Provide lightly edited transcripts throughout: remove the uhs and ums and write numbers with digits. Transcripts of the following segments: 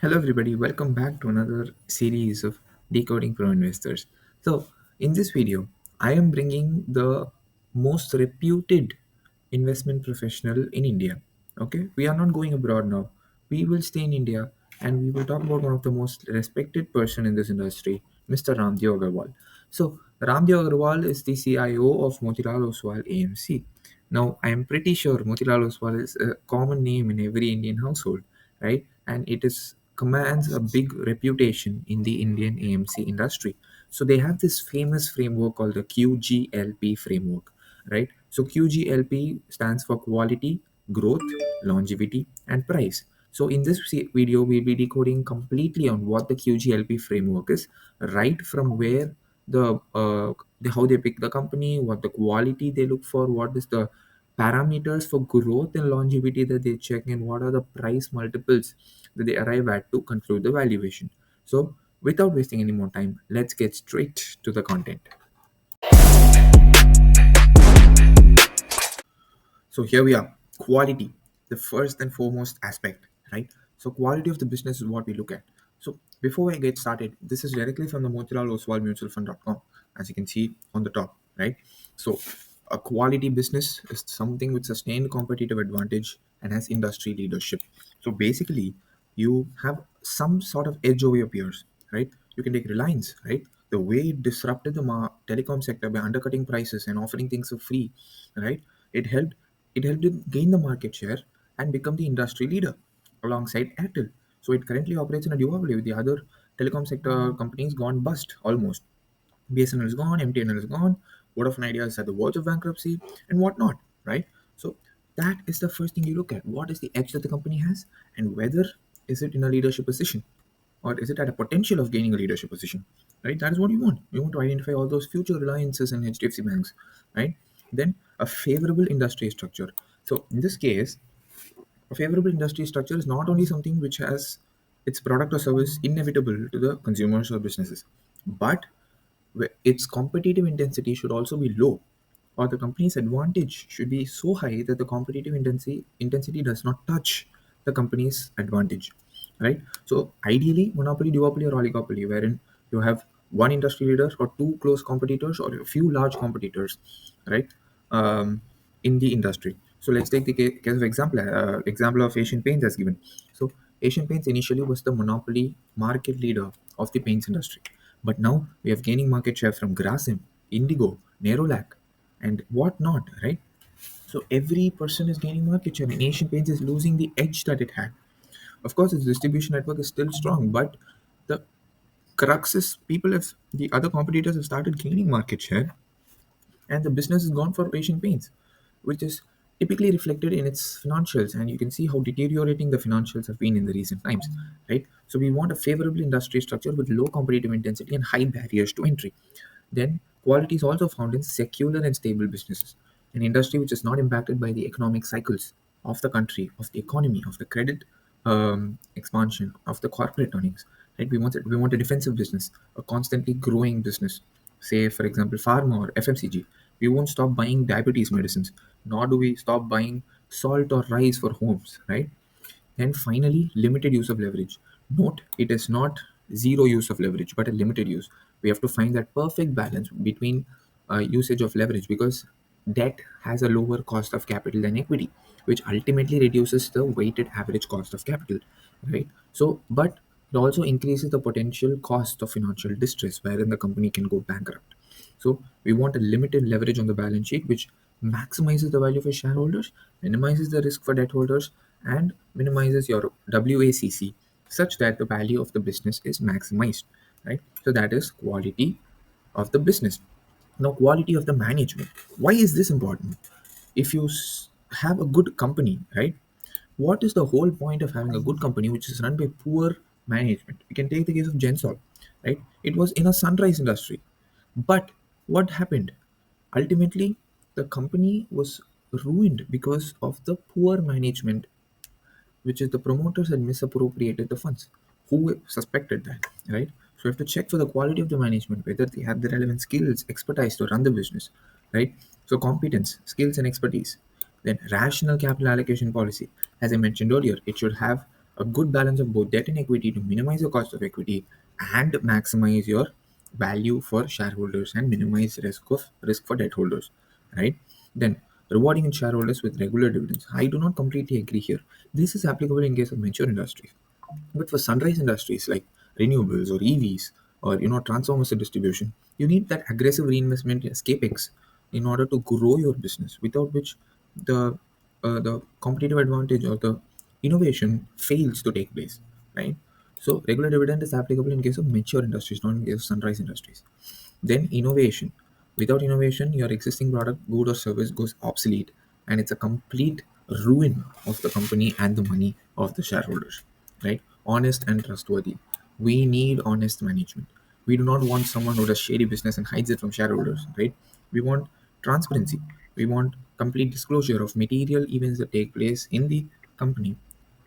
Hello, everybody. Welcome back to another series of Decoding for Investors. So, in this video, I am bringing the most reputed investment professional in India. Okay, we are not going abroad now. We will stay in India and we will talk about one of the most respected person in this industry, Mr. Ramdev Agarwal. So, Ramdev Agarwal is the CIO of Motilal Oswal AMC. Now, I am pretty sure Motilal Oswal is a common name in every Indian household, right? And it is commands a big reputation in the Indian AMC industry. So they have this famous framework called the QGLP framework, right? So QGLP stands for quality, growth, longevity, and price. So in this video, we'll be decoding completely on what the QGLP framework is, right from where how they pick the company, what the quality they look for, what is the parameters for growth and longevity that they check, and what are the price multiples that they arrive at to conclude the valuation. So, without wasting any more time, let's get straight to the content. So here we are. Quality, the first and foremost aspect, right? So quality of the business is what we look at. So before I get started, this is directly from the Motilal Oswal Mutual Fund.com, as you can see on the top, right? So a quality business is something with sustained competitive advantage and has industry leadership. So basically, you have some sort of edge over your peers, right? You can take Reliance, right? The way it disrupted the telecom sector by undercutting prices and offering things for free, right? It helped it helped it gain the market share and become the industry leader alongside Airtel. So it currently operates in a duopoly with the other telecom sector companies gone bust almost. BSNL is gone, MTNL is gone, Vodafone Idea is at the verge of bankruptcy, and whatnot, right? So that is the first thing you look at. What is the edge that the company has, and whether is it in a leadership position, or is it at a potential of gaining a leadership position, right? That is what you want. You want to identify all those future reliances and HDFC banks, right? Then a favorable industry structure. So in this case, a favorable industry structure is not only something which has its product or service inevitable to the consumers or businesses, but its competitive intensity should also be low, or the company's advantage should be so high that the competitive intensity does not touch the company's advantage, right? So ideally, monopoly, duopoly, or oligopoly, wherein you have one industry leader or two close competitors or a few large competitors, right? In the industry. So let's take the case of example of Asian Paints as given. So Asian Paints initially was the monopoly market leader of the paints industry, but now we have gaining market share from Grasim, Indigo, Nerolac, and whatnot, right? So every person is gaining market share, and Asian Paints is losing the edge that it had. Of course, its distribution network is still strong, but the crux is people have the other competitors have started gaining market share, and the business is gone for Asian Paints, which is typically reflected in its financials. And you can see how deteriorating the financials have been in the recent times, right? So we want a favorable industry structure with low competitive intensity and high barriers to entry. Then quality is also found in secular and stable businesses, an industry which is not impacted by the economic cycles of the country, of the economy, of the credit expansion, of the corporate earnings. Right? We want a defensive business, a constantly growing business. Say, for example, pharma or FMCG. We won't stop buying diabetes medicines, nor do we stop buying salt or rice for homes. Right? And finally, limited use of leverage. Note, it is not zero use of leverage, but a limited use. We have to find that perfect balance between usage of leverage, because debt has a lower cost of capital than equity, which ultimately reduces the weighted average cost of capital, right? So, but it also increases the potential cost of financial distress, wherein the company can go bankrupt. So we want a limited leverage on the balance sheet, which maximizes the value for shareholders, minimizes the risk for debt holders, and minimizes your WACC such that the value of the business is maximized. Right. So that is quality of the business. Now, quality of the management. Why is this important? If you have a good company, right? What is the whole point of having a good company which is run by poor management? We can take the case of Gensol, right? It was in a sunrise industry, but what happened? Ultimately, the company was ruined because of the poor management, which is the promoters had misappropriated the funds. Who suspected that, right? So you have to check for the quality of the management, whether they have the relevant skills, expertise to run the business, right? So competence, skills, and expertise. Then rational capital allocation policy. As I mentioned earlier, it should have a good balance of both debt and equity to minimize the cost of equity and maximize your value for shareholders and minimize risk for debt holders, right? Then rewarding in shareholders with regular dividends. I do not completely agree here. This is applicable in case of mature industries, but for sunrise industries like renewables or EVs or transformers and distribution, you need that aggressive reinvestment as capex in order to grow your business. Without which, the competitive advantage or the innovation fails to take place, right? So regular dividend is applicable in case of mature industries, not in case of sunrise industries. Then innovation. Without innovation, your existing product, good or service goes obsolete, and it's a complete ruin of the company and the money of the shareholders. Right? Honest and trustworthy. We need honest management. We do not want someone who does shady business and hides it from shareholders. Right? We want transparency. We want complete disclosure of material events that take place in the company,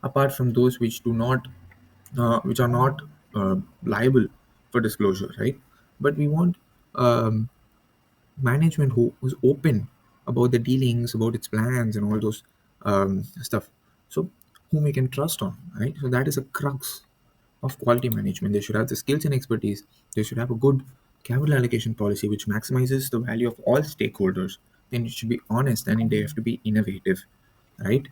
apart from those which are not liable for disclosure, right? But we want um, management who's open about the dealings, about its plans, and all those stuff. So, whom we can trust on, right? So that is a crux of quality management. They should have the skills and expertise. They should have a good capital allocation policy which maximizes the value of all stakeholders. Then it should be honest and they have to be innovative, right?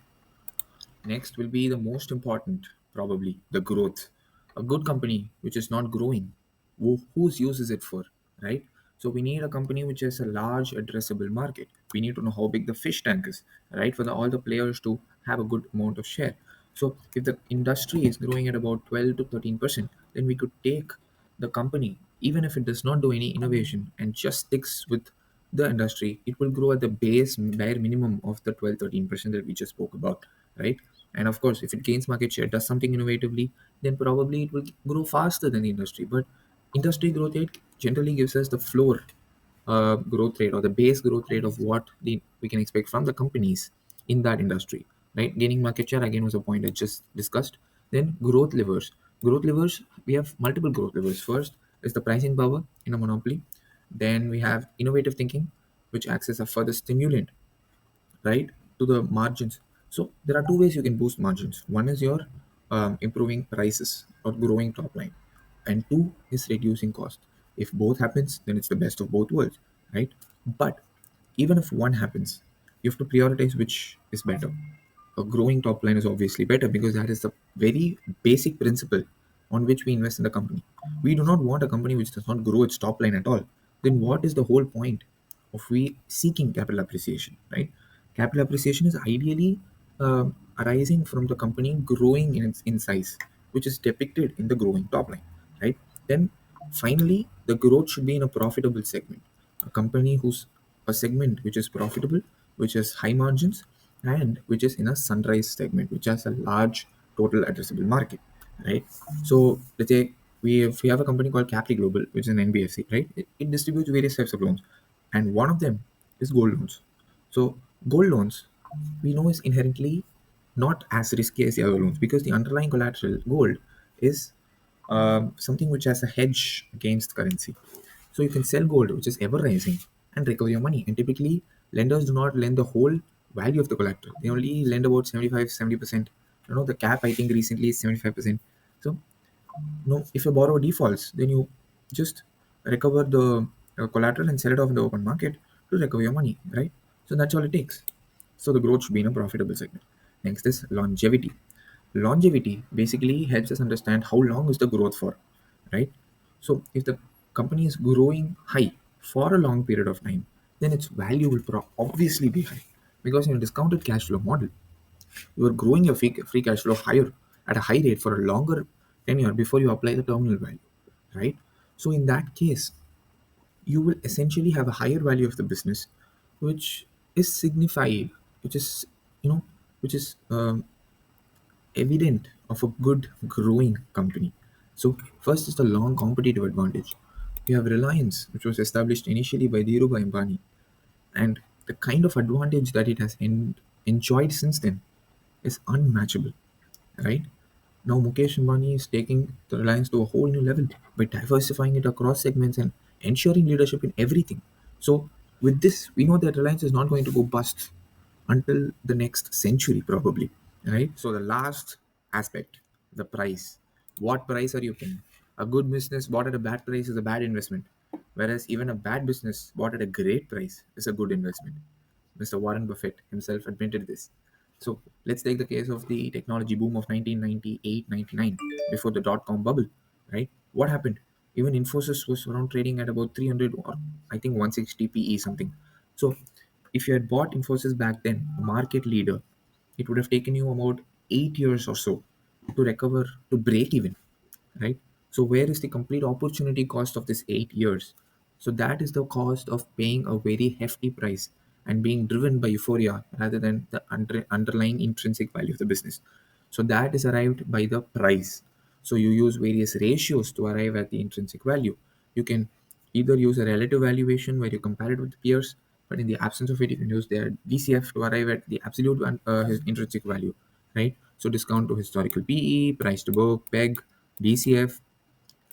Next will be the most important, probably the growth. A good company which is not growing, whose use is it for, right? So we need a company which has a large addressable market. We need to know how big the fish tank is, right? For all the players to have a good amount of share. So if the industry is growing at about 12 to 13%, then we could take the company, even if it does not do any innovation and just sticks with the industry, it will grow at the base bare minimum of the 12-13% that we just spoke about, right? And of course, if it gains market share, does something innovatively, then probably it will grow faster than the industry. But industry growth rate generally gives us the floor growth rate or the base growth rate of what we can expect from the companies in that industry, right? Gaining market share again was a point I just discussed. Then growth levers. Growth levers, we have multiple growth levers. First is the pricing power in a monopoly. Then we have innovative thinking, which acts as a further stimulant, right, to the margins. So there are two ways you can boost margins. One is your improving prices or growing top line, and two is reducing cost. If both happens, then it's the best of both worlds, right? But even if one happens, you have to prioritize which is better. A growing top line is obviously better because that is the very basic principle on which we invest in the company. We do not want a company which does not grow its top line at all. Then what is the whole point of we seeking capital appreciation, right? Capital appreciation is ideally arising from the company growing in size, which is depicted in the growing top line, right? Then finally, the growth should be in a profitable segment. A company whose a segment which is profitable, which has high margins, and which is in a sunrise segment, which has a large total addressable market, right? So let's say we have a company called Capri Global, which is an NBFC, right? It distributes various types of loans, and one of them is gold loans. So gold loans, we know, is inherently not as risky as the other loans because the underlying collateral, gold, is something which has a hedge against currency. So you can sell gold, which is ever rising, and recover your money. And typically, lenders do not lend the whole value of the collateral. They only lend about 75, 70%. The cap I think recently is 75%. So no, if a borrower defaults, then you just recover the collateral and sell it off in the open market to recover your money, right? So that's all it takes. So the growth should be in a profitable segment. Next is longevity. Longevity basically helps us understand how long is the growth for, right? So if the company is growing high for a long period of time, then its value will obviously be high because in a discounted cash flow model, you are growing your free cash flow higher at a high rate for a longer tenure before you apply the terminal value, right? So in that case, you will essentially have a higher value of the business, which is signified, which is you know, which is evident of a good growing company. So first is the long competitive advantage. You have Reliance, which was established initially by Dhirubhai Ambani, and the kind of advantage that it has enjoyed since then is unmatchable, right? Now Mukesh Ambani is taking the Reliance to a whole new level by diversifying it across segments and ensuring leadership in everything. So with this, we know that Reliance is not going to go bust until the next century, probably, right? So the last aspect the price. What price are you paying? A good business bought at a bad price is a bad investment, whereas even a bad business bought at a great price is a good investment. Mr. Warren Buffett himself admitted this. So let's take the case of the technology boom of 1998 99, before the dot com bubble, right? What happened? Even Infosys was around trading at about 300, or I think 160 PE something. So if you had bought Infosys back then, a market leader, it would have taken you about 8 years or so to recover, to break even, right? So where is the complete opportunity cost of this 8 years? So that is the cost of paying a very hefty price and being driven by euphoria rather than the underlying intrinsic value of the business. So that is arrived by the price. So you use various ratios to arrive at the intrinsic value. You can either use a relative valuation where you compare it with peers, but in the absence of it, you can use their DCF to arrive at the absolute intrinsic value, right? So discount to historical PE, price to book, PEG, DCF.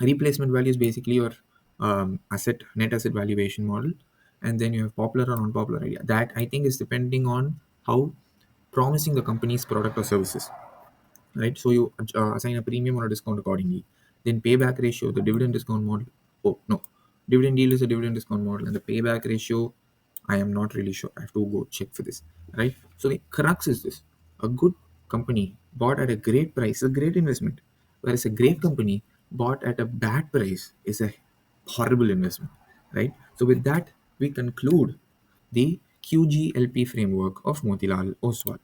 Replacement value is basically your net asset valuation model, and then you have popular or unpopular idea. That I think is depending on how promising the company's product or services, right? So you assign a premium or a discount accordingly. Then payback ratio, the dividend discount model. Oh no, dividend yield is a dividend discount model, and the payback ratio, I am not really sure. I have to go check for this, right? So the crux is this: a good company bought at a great price is a great investment, whereas a great company bought at a bad price is a horrible investment, right? So with that, we conclude the QGLP framework of Motilal Oswal.